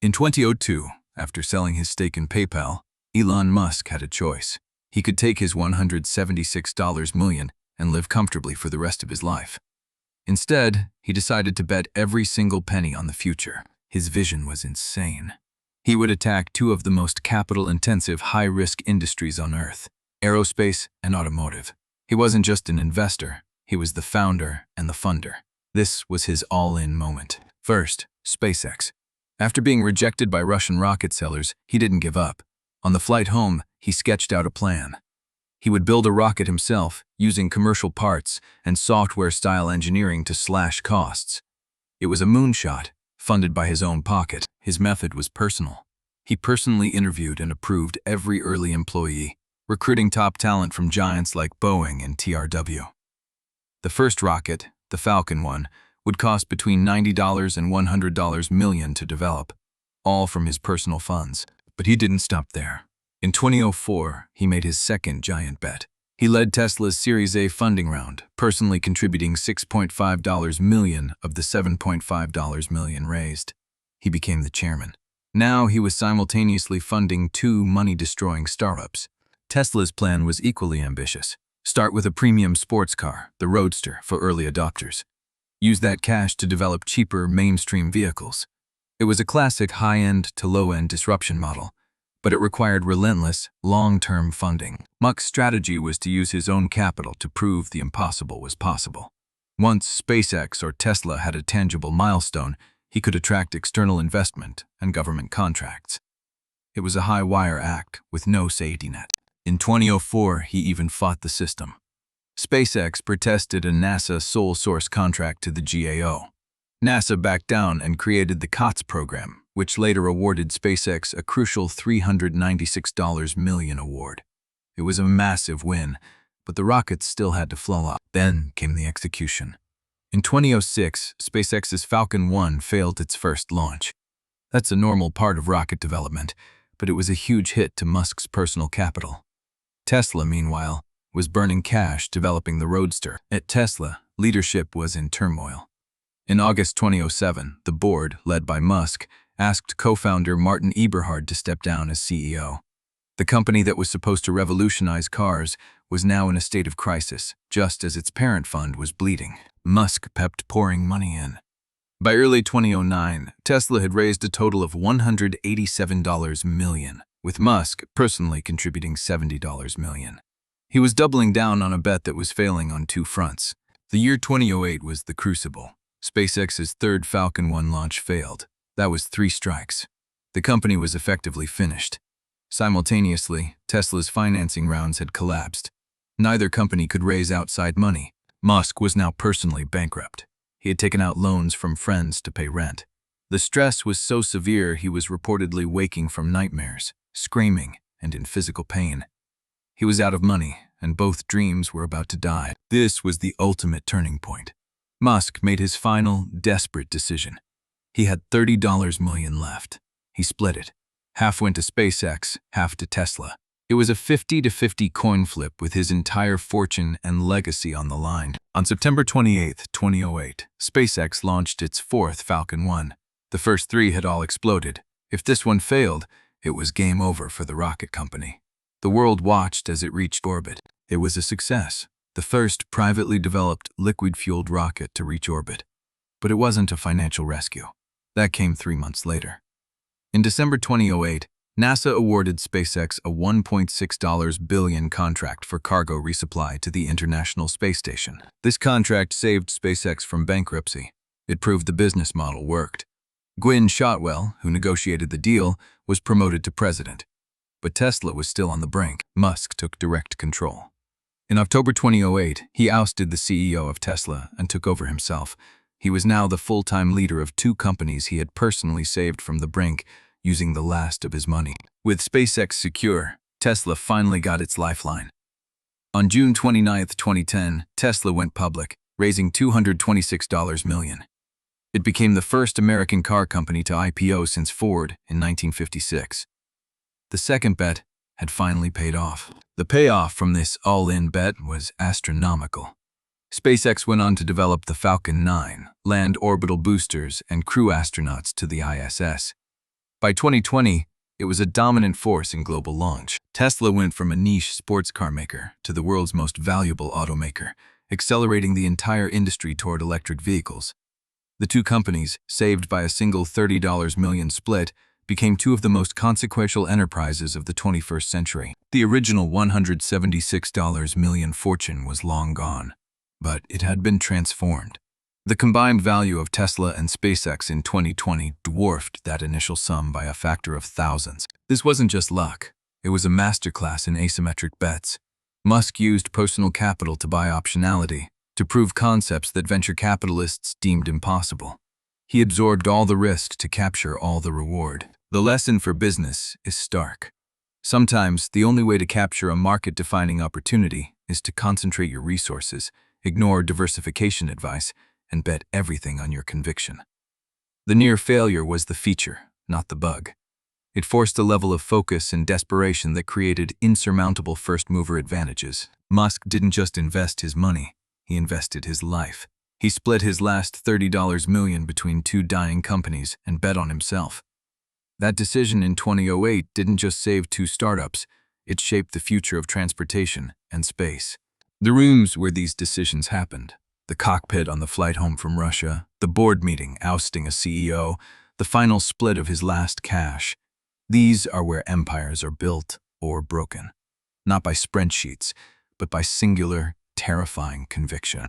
In 2002, after selling his stake in PayPal, Elon Musk had a choice. He could take his $176 million and live comfortably for the rest of his life. Instead, he decided to bet every single penny on the future. His vision was insane. He would attack two of the most capital-intensive, high-risk industries on Earth, aerospace and automotive. He wasn't just an investor, he was the founder and the funder. This was his all-in moment. First, SpaceX. After being rejected by Russian rocket sellers, he didn't give up. On the flight home, he sketched out a plan. He would build a rocket himself, using commercial parts and software-style engineering to slash costs. It was a moonshot, funded by his own pocket. His method was personal. He personally interviewed and approved every early employee, recruiting top talent from giants like Boeing and TRW. The first rocket, the Falcon 1, would cost between $90 and $100 million to develop, all from his personal funds. But he didn't stop there. In 2004, he made his second giant bet. He led Tesla's Series A funding round, personally contributing $6.5 million of the $7.5 million raised. He became the chairman. Now he was simultaneously funding two money-destroying startups. Tesla's plan was equally ambitious. Start with a premium sports car, the Roadster, for early adopters. Use that cash to develop cheaper mainstream vehicles. It was a classic high-end to low-end disruption model, but it required relentless, long-term funding. Musk's strategy was to use his own capital to prove the impossible was possible. Once SpaceX or Tesla had a tangible milestone, he could attract external investment and government contracts. It was a high-wire act with no safety net. In 2004, he even fought the system. SpaceX protested a NASA sole-source contract to the GAO. NASA backed down and created the COTS program, which later awarded SpaceX a crucial $396 million award. It was a massive win, but the rockets still had to flow up. Then came the execution. In 2006, SpaceX's Falcon 1 failed its first launch. That's a normal part of rocket development, but it was a huge hit to Musk's personal capital. Tesla, meanwhile, was burning cash developing the Roadster. At Tesla, leadership was in turmoil. In August 2007, the board, led by Musk, asked co-founder Martin Eberhard to step down as CEO. The company that was supposed to revolutionize cars was now in a state of crisis, just as its parent fund was bleeding. Musk kept pouring money in. By early 2009, Tesla had raised a total of $187 million, with Musk personally contributing $70 million. He was doubling down on a bet that was failing on two fronts. The year 2008 was the crucible. SpaceX's third Falcon 1 launch failed. That was 3 strikes. The company was effectively finished. Simultaneously, Tesla's financing rounds had collapsed. Neither company could raise outside money. Musk was now personally bankrupt. He had taken out loans from friends to pay rent. The stress was so severe he was reportedly waking from nightmares, screaming, and in physical pain. He was out of money, and both dreams were about to die. This was the ultimate turning point. Musk made his final, desperate decision. He had $30 million left. He split it. Half went to SpaceX, half to Tesla. It was a 50-50 coin flip with his entire fortune and legacy on the line. On September 28, 2008, SpaceX launched its fourth Falcon 1. The first 3 had all exploded. If this one failed, it was game over for the rocket company. The world watched as it reached orbit. It was a success, the first privately developed liquid-fueled rocket to reach orbit. But it wasn't a financial rescue. That came 3 months later. In December 2008, NASA awarded SpaceX a $1.6 billion contract for cargo resupply to the International Space Station. This contract saved SpaceX from bankruptcy. It proved the business model worked. Gwynne Shotwell, who negotiated the deal, was promoted to president. But Tesla was still on the brink. Musk took direct control. In October 2008, he ousted the CEO of Tesla and took over himself. He was now the full-time leader of 2 companies he had personally saved from the brink, using the last of his money. With SpaceX secure, Tesla finally got its lifeline. On June 29, 2010, Tesla went public, raising $226 million. It became the first American car company to IPO since Ford in 1956. The second bet had finally paid off. The payoff from this all-in bet was astronomical. SpaceX went on to develop the Falcon 9, land orbital boosters, and crew astronauts to the ISS. By 2020, it was a dominant force in global launch. Tesla went from a niche sports car maker to the world's most valuable automaker, accelerating the entire industry toward electric vehicles. The two companies, saved by a single $30 million split, became two of the most consequential enterprises of the 21st century. The original $176 million fortune was long gone, but it had been transformed. The combined value of Tesla and SpaceX in 2020 dwarfed that initial sum by a factor of thousands. This wasn't just luck. It was a masterclass in asymmetric bets. Musk used personal capital to buy optionality, to prove concepts that venture capitalists deemed impossible. He absorbed all the risk to capture all the reward. The lesson for business is stark. Sometimes, the only way to capture a market-defining opportunity is to concentrate your resources, ignore diversification advice, and bet everything on your conviction. The near failure was the feature, not the bug. It forced a level of focus and desperation that created insurmountable first-mover advantages. Musk didn't just invest his money, he invested his life. He split his last $30 million between two dying companies and bet on himself. That decision in 2008 didn't just save two startups, it shaped the future of transportation and space. The rooms where these decisions happened, the cockpit on the flight home from Russia, the board meeting ousting a CEO, the final split of his last cash. These are where empires are built or broken, not by spreadsheets, but by singular, terrifying conviction.